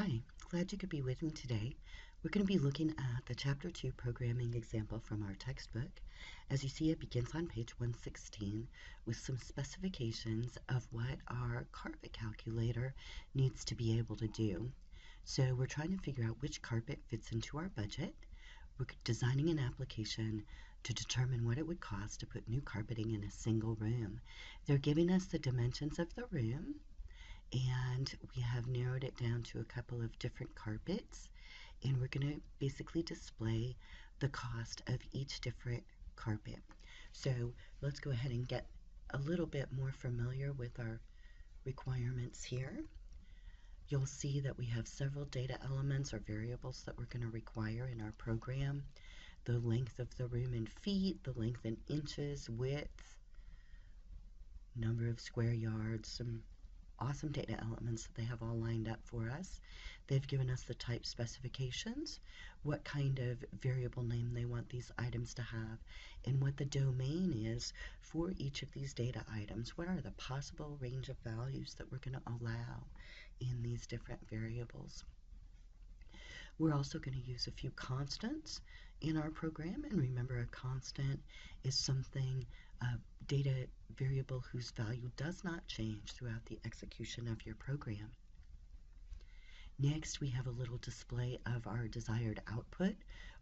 Hi, glad you could be with me today. We're going to be looking at the Chapter 2 programming example from our textbook. As you see, it begins on page 116 with some specifications of what our carpet calculator needs to be able to do. So we're trying to figure out which carpet fits into our budget. We're designing an application to determine what it would cost to put new carpeting in a single room. They're giving us the dimensions of the room, and we have narrowed it down to a couple of different carpets, and we're going to basically display the cost of each different carpet. So let's go ahead and get a little bit more familiar with our requirements here. You'll see that we have several data elements or variables that we're going to require in our program. The length of the room in feet, the length in inches, width, number of square yards, some awesome data elements that they have all lined up for us. They've given us the type specifications, what kind of variable name they want these items to have, and what the domain is for each of these data items. What are the possible range of values that we're going to allow in these different variables? We're also going to use a few constants in our program, and remember, a constant is something, data variable whose value does not change throughout the execution of your program. Next, we have a little display of our desired output.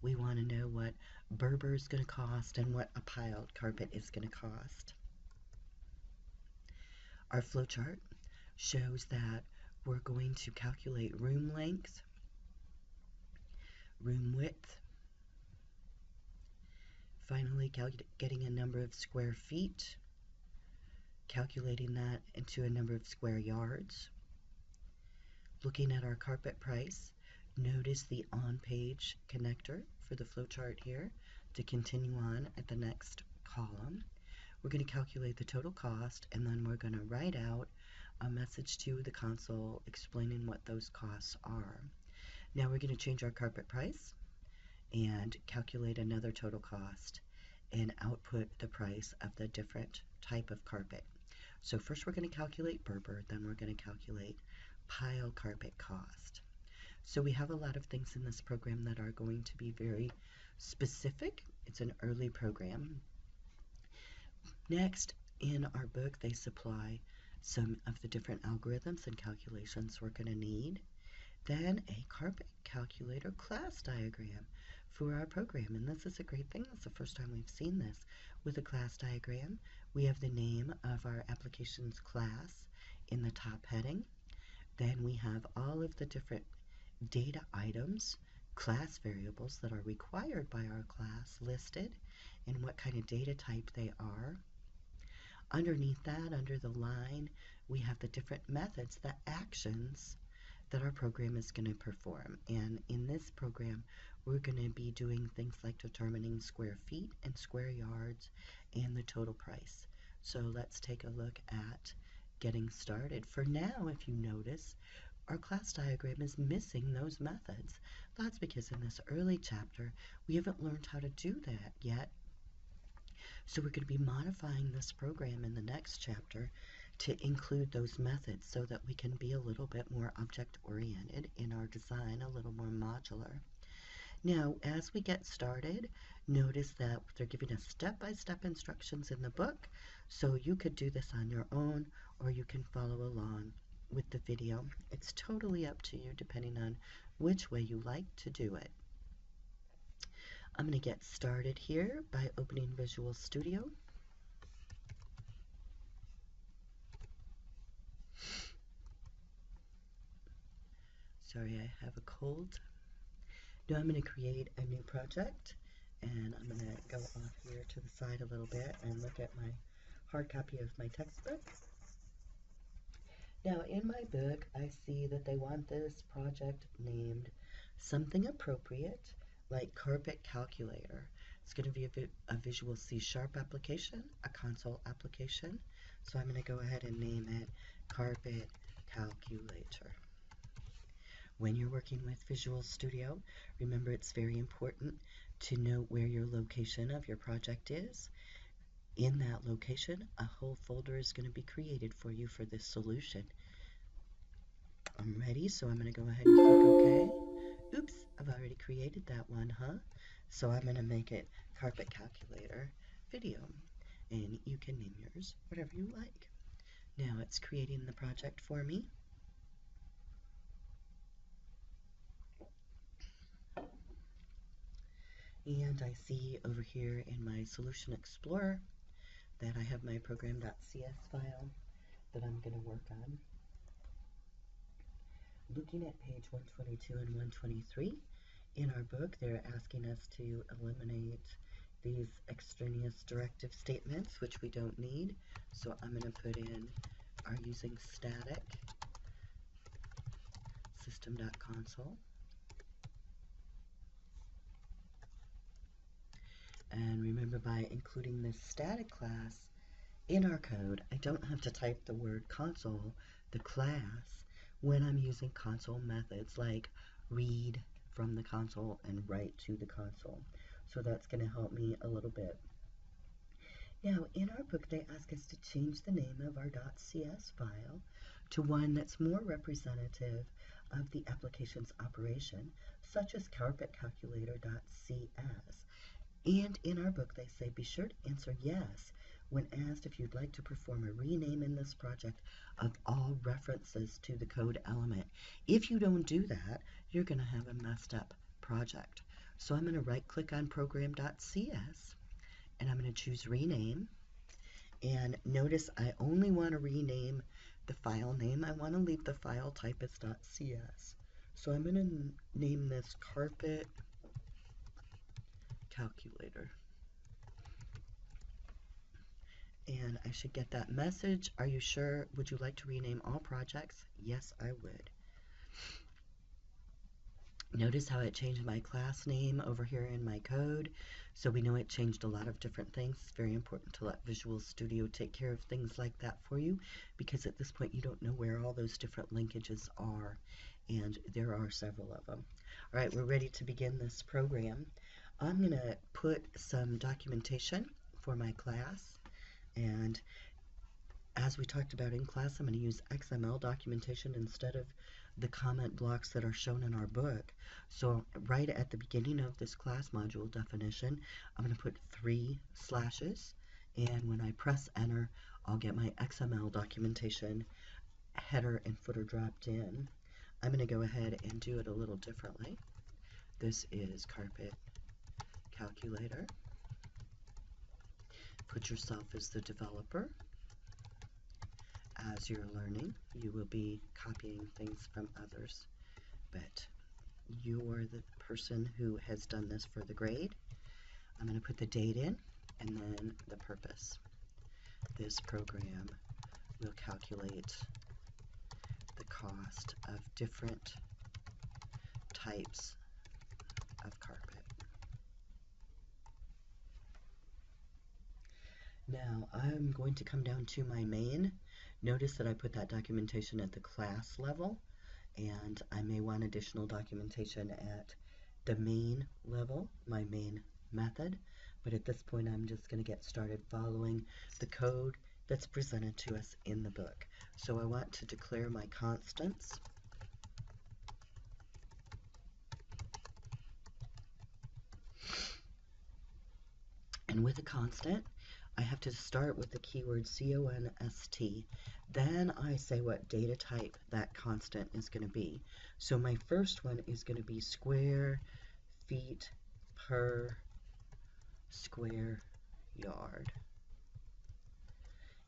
We want to know what Berber is going to cost and what a piled carpet is going to cost. Our flowchart shows that we're going to calculate room length, room width, finally getting a number of square feet, calculating that into a number of square yards. Looking at our carpet price, notice the on-page connector for the flowchart here to continue on at the next column. We're going to calculate the total cost, and then we're going to write out a message to the console explaining what those costs are. Now we're going to change our carpet price and calculate another total cost and output the price of the different type of carpet. So first we're going to calculate Berber, then we're going to calculate pile carpet cost. So we have a lot of things in this program that are going to be very specific. It's an early program. Next, in our book, they supply some of the different algorithms and calculations we're going to need. Then a carpet calculator class diagram for our program, and this is a great thing. It's the first time we've seen this. With a class diagram, we have the name of our application's class in the top heading. Then we have all of the different data items, class variables that are required by our class listed, and what kind of data type they are. Underneath that, under the line, we have the different methods, the actions that our program is going to perform. And in this program, we're going to be doing things like determining square feet and square yards and the total price. So let's take a look at getting started. For now, if you notice, our class diagram is missing those methods. That's because in this early chapter, we haven't learned how to do that yet. So we're going to be modifying this program in the next chapter to include those methods so that we can be a little bit more object-oriented in our design, a little more modular. Now, as we get started, notice that they're giving us step-by-step instructions in the book, so you could do this on your own or you can follow along with the video. It's totally up to you depending on which way you like to do it. I'm going to get started here by opening Visual Studio. Sorry, I have a cold. Now I'm going to create a new project, and I'm going to go off here to the side a little bit and look at my hard copy of my textbook. Now in my book, I see that they want this project named something appropriate, like Carpet Calculator. It's going to be a Visual C# application, a console application. So I'm going to go ahead and name it Carpet Calculator. When you're working with Visual Studio, remember it's very important to know where your location of your project is. In that location, a whole folder is going to be created for you for this solution. I'm I'm ready, so I'm going to go ahead and click OK. Oops, I've already created that one, huh? So I'm going to make it Carpet Calculator Video, and you can name yours whatever you like. Now it's creating the project for me. And I see over here in my Solution Explorer that I have my program.cs file that I'm going to work on. Looking at page 122 and 123, in our book they're asking us to eliminate these extraneous directive statements, which we don't need. So I'm going to put in are using static system.console. And remember, by including this static class in our code, I don't have to type the word console, the class, when I'm using console methods like read from the console and write to the console. So that's going to help me a little bit. Now, in our book, they ask us to change the name of our .cs file to one that's more representative of the application's operation, such as carpetcalculator.cs. And in our book, they say be sure to answer yes when asked if you'd like to perform a rename in this project of all references to the code element. If you don't do that, you're going to have a messed up project. So I'm going to right-click on program.cs, and I'm going to choose rename. And notice I only want to rename the file name. I want to leave the file type as .cs. So I'm going to name this Carpet Calculator. And I should get that message. Are you sure? Would you like to rename all projects? Yes, I would. Notice how it changed my class name over here in my code. So we know it changed a lot of different things. It's very important to let Visual Studio take care of things like that for you, because at this point you don't know where all those different linkages are, and there are several of them. All right, we're ready to begin this program. I'm going to put some documentation for my class, and as we talked about in class, I'm going to use XML documentation instead of the comment blocks that are shown in our book. So right at the beginning of this class module definition, I'm going to put 3 slashes, and when I press enter, I'll get my XML documentation header and footer dropped in. I'm going to go ahead and do it a little differently. This is Carpet Calculator. Put yourself as the developer. As you're learning, you will be copying things from others, but you are the person who has done this for the grade. I'm going to put the date in and then the purpose. This program will calculate the cost of different types of carpet. Now I'm going to come down to my main. Notice that I put that documentation at the class level, and I may want additional documentation at the main level, my main method, but at this point I'm just going to get started following the code that's presented to us in the book. So I want to declare my constants. And with a constant, I have to start with the keyword const. Then I say what data type that constant is going to be. So my first one is going to be square feet per square yard.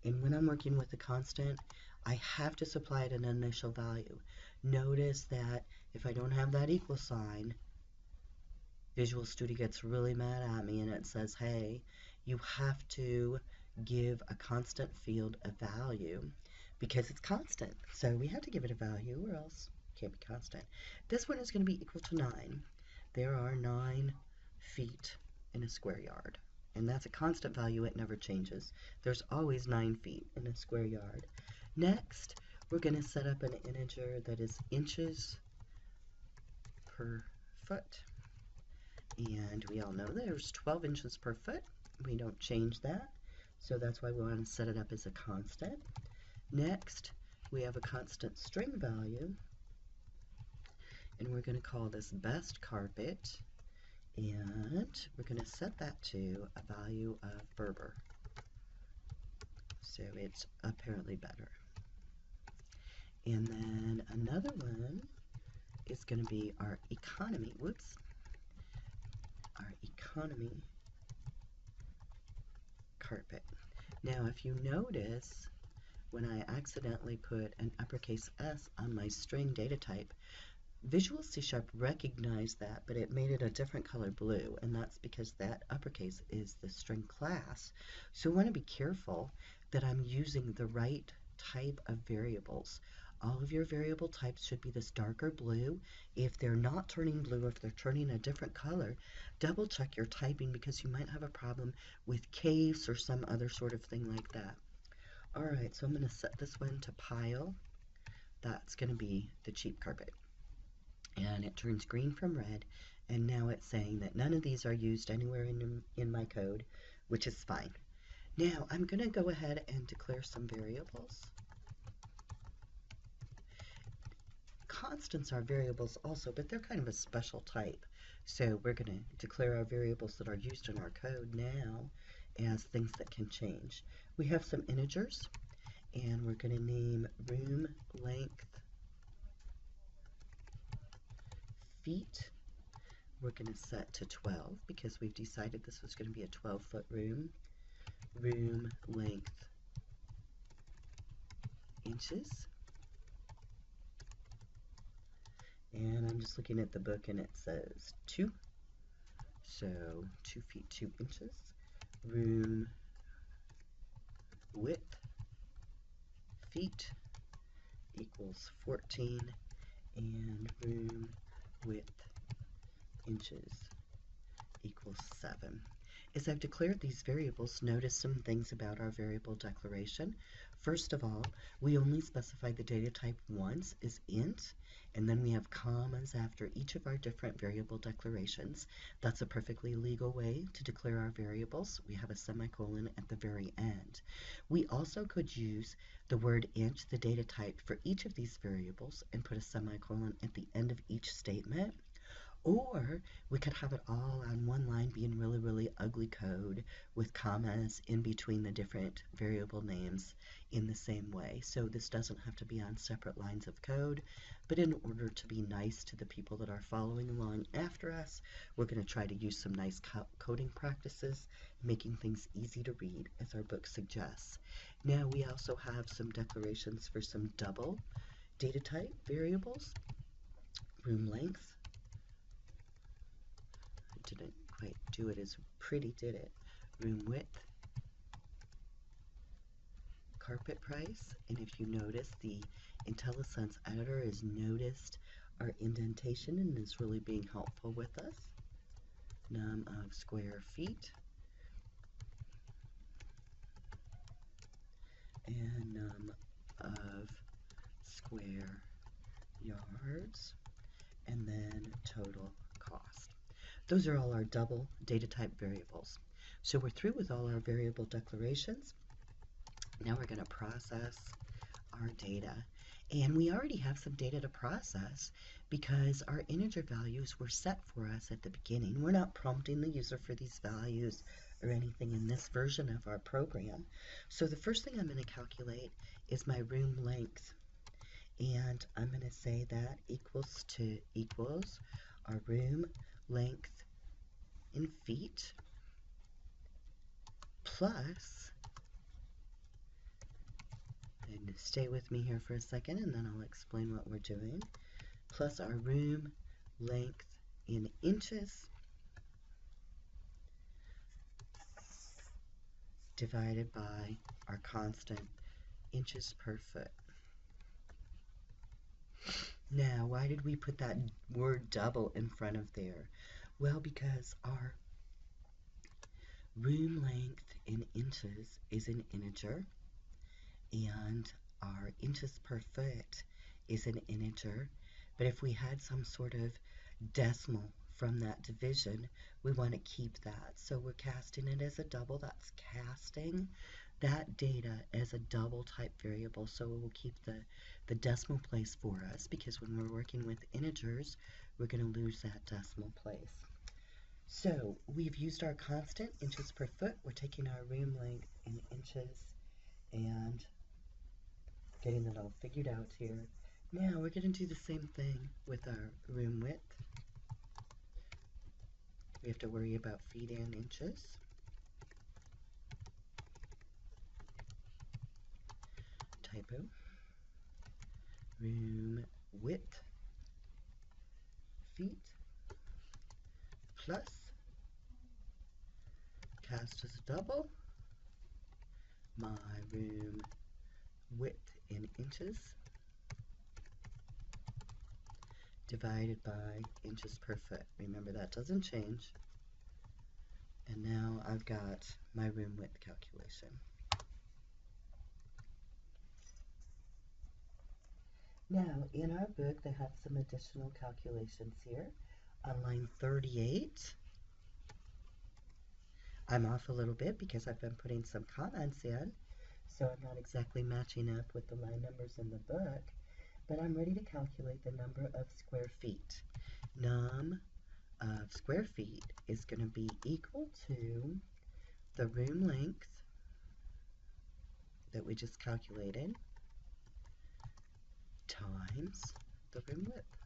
And when I'm working with a constant, I have to supply it an initial value. Notice that if I don't have that equal sign, Visual Studio gets really mad at me and it says, hey, you have to give a constant field a value because it's constant. So we have to give it a value or else it can't be constant. This one is going to be equal to 9. There are 9 feet in a square yard. And that's a constant value. It never changes. There's always 9 feet in a square yard. Next, we're going to set up an integer that is inches per foot. And we all know there's 12 inches per foot. We don't change that. So that's why we want to set it up as a constant. Next, we have a constant string value. and we're going to call this best carpet, and we're going to set that to a value of Berber. So it's apparently better. And then another one is going to be our economy. Our economy carpet. Now, if you notice, when I accidentally put an uppercase S on my string data type, Visual C# recognized that, but it made it a different color blue, and that's because that uppercase is the string class. So I want to be careful that I'm using the right type of variables. All of your variable types should be this darker blue. If they're not turning blue, if they're turning a different color, double check your typing because you might have a problem with case or some other sort of thing like that. Alright, so I'm going to set this one to pile. That's going to be the cheap carpet. And it turns green from red, and now it's saying that none of these are used anywhere in my code, which is fine. Now I'm going to go ahead and declare some variables. Constants are variables also, but they're kind of a special type. So we're going to declare our variables that are used in our code now as things that can change. We have some integers, and we're going to name room length feet. We're going to set to 12 because we've decided this was going to be a 12-foot room. Room length inches. And I'm just looking at the book and it says 2. So 2 feet 2 inches. Room width feet equals 14, and room width inches equals 7. As I've declared these variables, notice some things about our variable declaration. First of all, we only specify the data type once as int, and then we have commas after each of our different variable declarations. That's a perfectly legal way to declare our variables. We have a semicolon at the very end. We also could use the word int, the data type, for each of these variables and put a semicolon at the end of each statement. Or we could have it all on one line being really, really ugly code with commas in between the different variable names in the same way. So this doesn't have to be on separate lines of code, but in order to be nice to the people that are following along after us, we're going to try to use some nice coding practices, making things easy to read as our book suggests. Now we also have some declarations for some double data type variables. Room length. Didn't quite do it as pretty, did it? Room width, carpet price, and if you notice, the IntelliSense editor has noticed our indentation and is really being helpful with us. Num of square feet, and num of square yards, and then total cost. Those are all our double data type variables. So we're through with all our variable declarations. Now we're going to process our data. And we already have some data to process because our integer values were set for us at the beginning. We're not prompting the user for these values or anything in this version of our program. So the first thing I'm going to calculate is my room length. And I'm going to say that equals our room length in feet plus, and stay with me here for a second and then I'll explain what we're doing, plus our room length in inches divided by our constant inches per foot. Now, why did we put that word double in front of there? Well, because our room length in inches is an integer, and our inches per foot is an integer. But if we had some sort of decimal from that division, we want to keep that. So we're casting it as a double. That's casting that data as a double type variable, so it will keep the decimal place for us, because when we're working with integers, we're going to lose that decimal place. So we've used our constant, inches per foot. We're taking our room length in inches and getting that all figured out here. Now we're going to do the same thing with our room width. We have to worry about feet and inches. Typo. Room width, feet, plus, cast as a double, my room width in inches, divided by inches per foot. Remember, that doesn't change. And now I've got my room width calculation. Now, in our book, they have some additional calculations here. On line 38, I'm off a little bit because I've been putting some comments in, so I'm not exactly matching up with the line numbers in the book, but I'm ready to calculate the number of square feet. Num of square feet is going to be equal to the room length that we just calculated times the room width.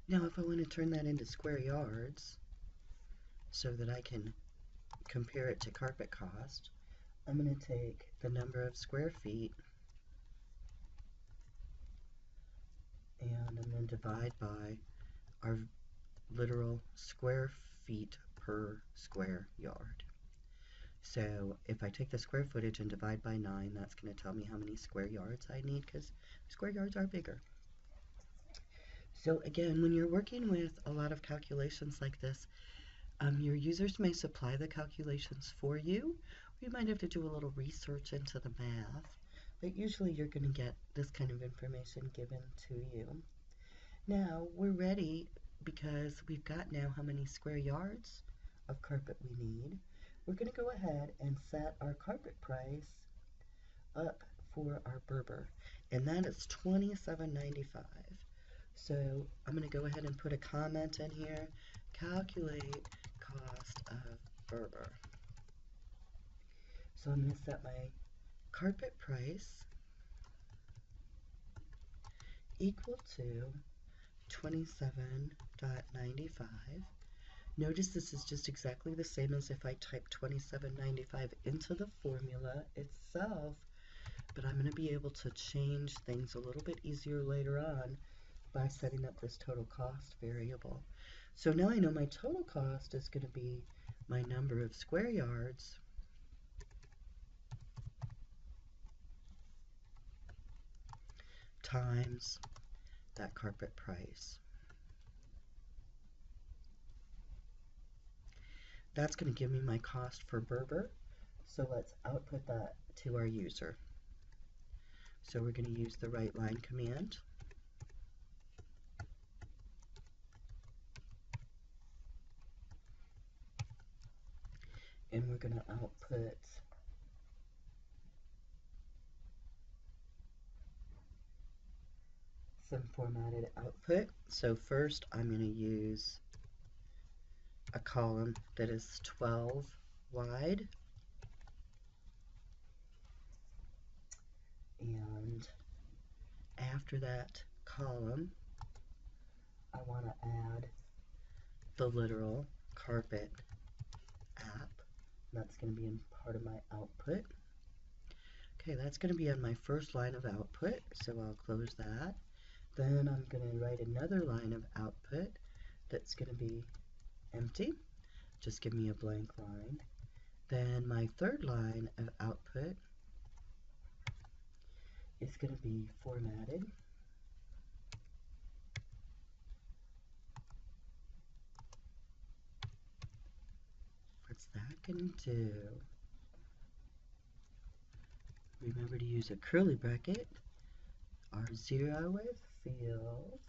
Now if I want to turn that into square yards so that I can compare it to carpet cost, I'm going to take the number of square feet and I'm going to divide by our literal square feet per square yard. So if I take the square footage and divide by 9, that's going to tell me how many square yards I need, because square yards are bigger. So again, when you're working with a lot of calculations like this, your users may supply the calculations for you. You might have to do a little research into the math, but usually you're going to get this kind of information given to you. Now we're ready because we've got now how many square yards of carpet we need. We're going to go ahead and set our carpet price up for our Berber, and that is $27.95. So I'm going to go ahead and put a comment in here, calculate cost of Berber. So I'm going to set my carpet price equal to $27.95. Notice this is just exactly the same as if I type $27.95 into the formula itself, but I'm going to be able to change things a little bit easier later on by setting up this total cost variable. So now I know my total cost is going to be my number of square yards times that carpet price. That's going to give me my cost for Berber. So let's output that to our user. So we're going to use the right line command. And we're going to output some formatted output. So first I'm going to use a column that is 12 wide, and after that column I want to add the literal carpet app. That's going to be in part of my output. Okay, that's going to be on my first line of output, so I'll close that. Then I'm going to write another line of output that's going to be empty. Just give me a blank line. Then my third line of output is going to be formatted. What's that going to do? Remember to use a curly bracket. R0 with field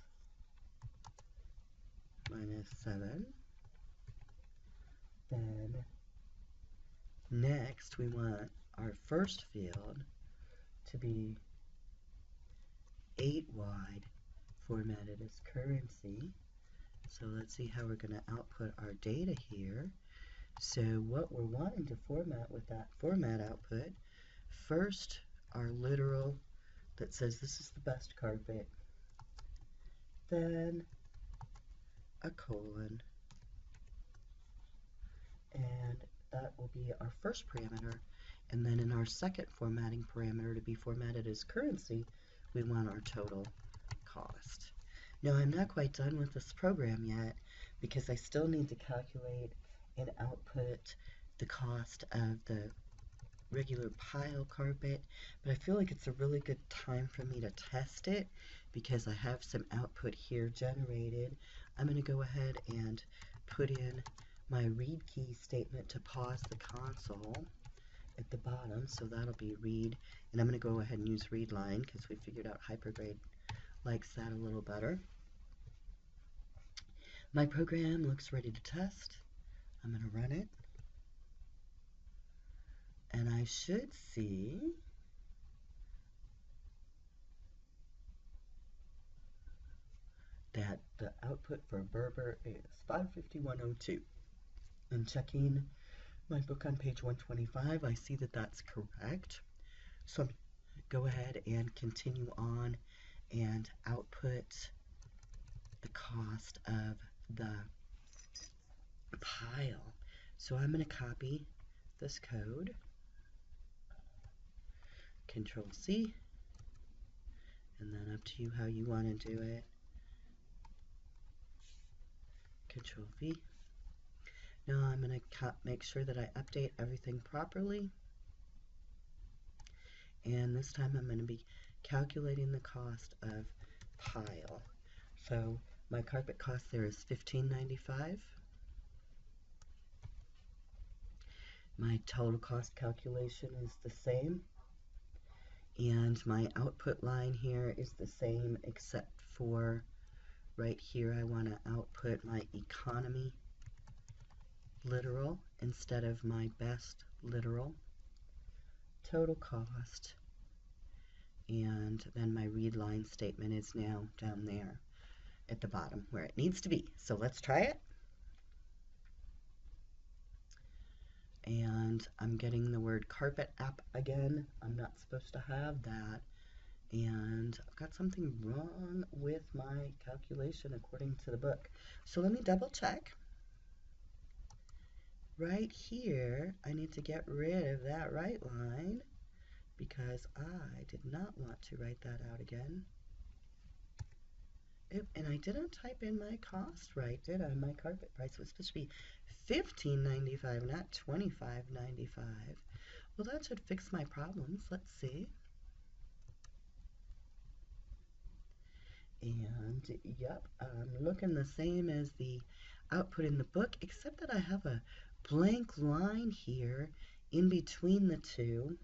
minus 7. Then next we want our first field to be 8 wide, formatted as currency. So let's see how we're going to output our data here. So what we're wanting to format with that format output, first our literal that says this is the best carpet, then a colon, and that will be our first parameter. And then in our second formatting parameter to be formatted as currency, we want our total cost. Now I'm not quite done with this program yet because I still need to calculate and output the cost of the regular pile carpet, but I feel like it's a really good time for me to test it because I have some output here generated. I'm going to go ahead and put in my read key statement to pause the console at the bottom, so that'll be read, and I'm going to go ahead and use read line because we figured out Hypergrade likes that a little better. My program looks ready to test. I'm going to run it, and I should see that the output for Berber is 55102. And checking my book on page 125, I see that that's correct. So I'm go ahead and continue on and output the cost of the pile. So I'm going to copy this code, Control C, and then up to you how you want to do it. Control V. Now I'm going to make sure that I update everything properly. And this time I'm going to be calculating the cost of pile. So my carpet cost there is $15.95. My total cost calculation is the same. And my output line here is the same except for right here I want to output my economy literal instead of my best literal. Total cost, and then my read line statement is now down there at the bottom where it needs to be. So let's try it. And I'm getting the word carpet app again. I'm not supposed to have that. And I've got something wrong with my calculation according to the book. So let me double check. Right here, I need to get rid of that right line because I did not want to write that out again. And I didn't type in my cost right, did I? My carpet price was supposed to be $15.95, not $25.95. Well, that should fix my problems. Let's see. And yep, I'm looking the same as the output in the book, except that I have a blank line here in between the two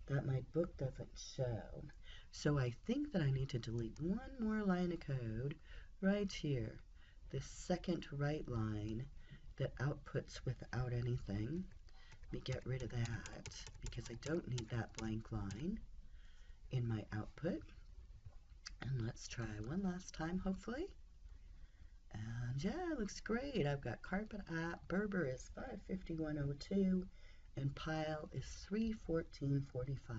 that my book doesn't show. So I think that I need to delete one more line of code right here, this second right line that outputs without anything. Let me get rid of that because I don't need that blank line in my output. And let's try one last time, hopefully. And yeah, it looks great. I've got carpet app, Berber is 55102, and pile is 31445.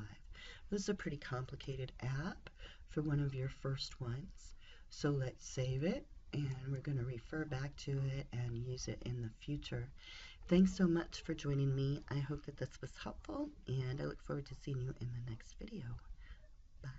This is a pretty complicated app for one of your first ones. So let's save it, and we're going to refer back to it and use it in the future. Thanks so much for joining me. I hope that this was helpful, and I look forward to seeing you in the next video. Bye.